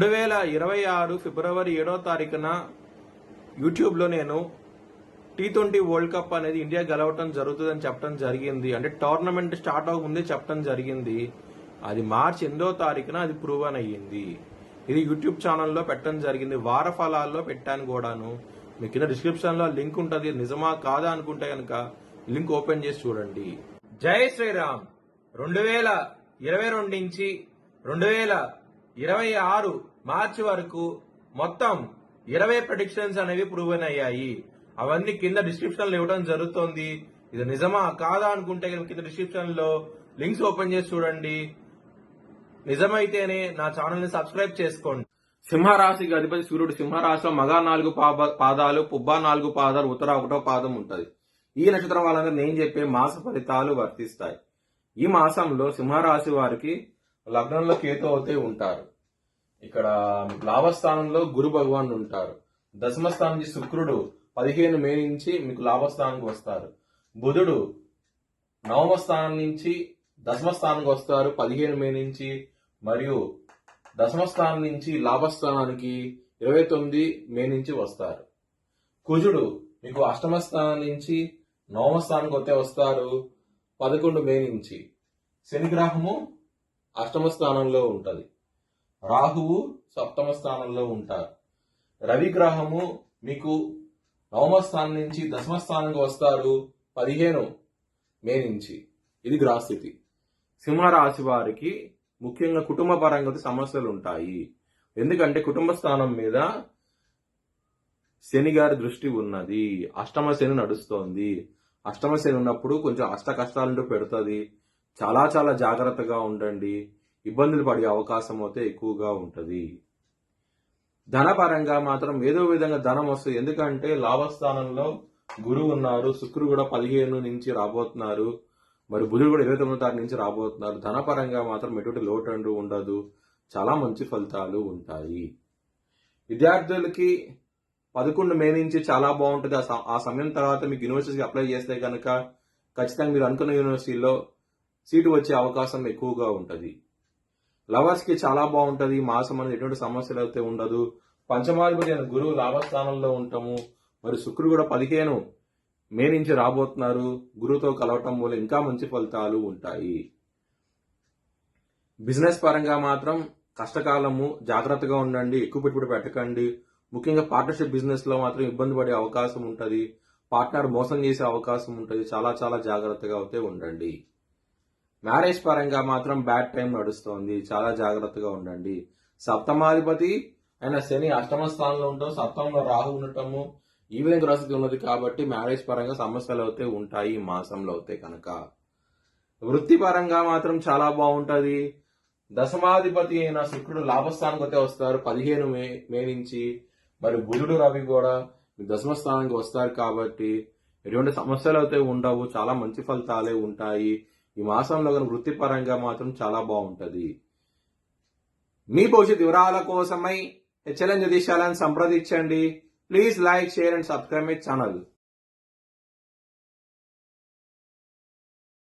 2026 ఫిబ్రవరి 7వ తారీఖున యూట్యూబ్లో నేను T20 వరల్డ్ కప్ అనేది ఇండియా గెలవటం జరుగుతుందని చెప్పడం జరిగింది. అంటే టోర్నమెంట్ స్టార్ట్ అవ్వకముందే చెప్పడం జరిగింది. అది మార్చి 8వ తారీఖున అది ప్రూవన్ అయ్యింది. ఇది యూట్యూబ్ ఛానల్లో పెట్టడం జరిగింది. వార ఫలాల్లో పెట్టాను కూడాను. మీ కింద డిస్క్రిప్షన్లో లింక్ ఉంటుంది. నిజమా కాదా అనుకుంటే కనుక లింక్ ఓపెన్ చేసి చూడండి. జై శ్రీరామ్. 2022 నుంచి 2026 మార్చి వరకు మొత్తం 20 ప్రెడిక్షన్స్ అనేవి ప్రూవెన్ అయ్యాయి. అవన్నీ కింద డిస్క్రిప్షన్ లో ఇవ్వడం జరుగుతోంది. ఇది నిజమా కాదా అనుకుంటే కింద డిస్క్రిప్షన్ లో లింక్స్ ఓపెన్ చేసి చూడండి. నిజమైతేనే నా ఛానల్ ని సబ్స్క్రైబ్ చేసుకోండి. సింహరాశికి అధిపతి సూర్యుడు. సింహరాశిలో మగ 4 పాదాలు, పుబ్బ 4 పాదాలు, ఉత్తర 1వ పాదం ఉంటది. ఈ నక్షత్రం వాళ్ళందరూ నేను చెప్పే మాస ఫలితాలు వర్తిస్తాయి. ఈ మాసంలో సింహరాశి వారికి లగ్నంలో కేతు అవుతే ఉంటారు. ఇక్కడ లాభస్థానంలో గురు భగవాన్ ఉంటారు. దశమ స్థానం నుంచి శుక్రుడు 15 మే నుంచి మీకు లాభస్థానానికి వస్తారు. బుధుడు నవమ స్థానం నుంచి దశమ స్థానానికి వస్తారు 15 మే నుంచి. మరియు దశమ స్థానం నుంచి లాభస్థానానికి 29 మే నుంచి వస్తారు. కుజుడు మీకు అష్టమ స్థానం నుంచి నవమ స్థానానికి వస్తారు 11 మే నుంచి. శని గ్రహము అష్టమ స్థానంలో ఉంటది. రాహువు సప్తమ స్థానంలో ఉంటారు. రవి గ్రహము మీకు నవమ స్థానం నుంచి దశమ స్థానానికి వస్తారు 15 మే నుంచి. ఇది గ్రహస్థితి. సింహరాశి వారికి ముఖ్యంగా కుటుంబ పరంగా సమస్యలు ఉంటాయి. ఎందుకంటే కుటుంబ స్థానం మీద శని గారి దృష్టి ఉన్నది. అష్టమ శని నడుస్తోంది. అష్టమ శని ఉన్నప్పుడు కొంచెం అష్ట కష్టాలంటూ పెడుతుంది. చాలా చాలా జాగ్రత్తగా ఉండండి. ఇబ్బందులు పడే అవకాశం అయితే ఎక్కువగా ఉంటుంది. ధనపరంగా మాత్రం ఏదో విధంగా ధనం వస్తుంది. ఎందుకంటే లాభస్థానంలో గురువు ఉన్నారు. శుక్రుడు కూడా 15 నుంచి రాబోతున్నారు. మరి బుధుడు కూడా 29 తారీఖు నుంచి రాబోతున్నారు. ధనపరంగా మాత్రం ఎటువంటి లోటు అంటూ ఉండదు. చాలా మంచి ఫలితాలు ఉంటాయి. విద్యార్థులకి 11 మే నుంచి చాలా బాగుంటుంది. ఆ సమయం తర్వాత మీకు యూనివర్సిటీకి అప్లై చేస్తే కనుక ఖచ్చితంగా మీరు అనుకున్న యూనివర్సిటీలో సీటు వచ్చే అవకాశం ఎక్కువగా ఉంటుంది. లవర్స్ కి చాలా బాగుంటది. మాసం అనేది ఎటువంటి సమస్యలు అయితే ఉండదు. పంచమాధిపతి అయిన గురువు లాభస్థానంలో ఉంటాము. మరి శుక్రుడు కూడా 15 మే నుంచి రాబోతున్నారు. గురువుతో కలవటం వల్ల ఇంకా మంచి ఫలితాలు ఉంటాయి. బిజినెస్ పరంగా మాత్రం కష్టకాలము. జాగ్రత్తగా ఉండండి. ఎక్కువ పెట్టుబడి పెట్టకండి. ముఖ్యంగా పార్ట్నర్షిప్ బిజినెస్ లో మాత్రం ఇబ్బంది పడే అవకాశం ఉంటుంది. పార్ట్నర్ మోసం చేసే అవకాశం ఉంటుంది. చాలా చాలా జాగ్రత్తగా అయితే ఉండండి. మ్యారేజ్ పరంగా మాత్రం బ్యాడ్ టైం నడుస్తోంది. చాలా జాగ్రత్తగా ఉండండి. సప్తమాధిపతి అయిన శని అష్టమ స్థానంలో ఉండటం, సప్తమంలో రాహు ఉండటము, ఈ విధంగా గ్రహస్థితి ఉన్నది కాబట్టి మ్యారేజ్ పరంగా సమస్యలు అయితే ఉంటాయి ఈ మాసంలో అయితే కనుక. వృత్తి పరంగా మాత్రం చాలా బాగుంటది. దశమాధిపతి అయిన శుక్రుడు లాభస్థానానికి అయితే వస్తారు 15 మే నుంచి. మరి బుధుడు రవి కూడా దశమ స్థానానికి వస్తారు కాబట్టి ఎటువంటి సమస్యలు అయితే ఉండవు. చాలా మంచి ఫలితాలే ఉంటాయి. ఈ మాసంలో వృత్తిపరంగా మాత్రం చాలా బాగుంటది. మీ భవిష్యత్ వివరాల కోసమై HLN జ్యోతిష్యాలను సంప్రదించండి. Please like, share and subscribe my channel.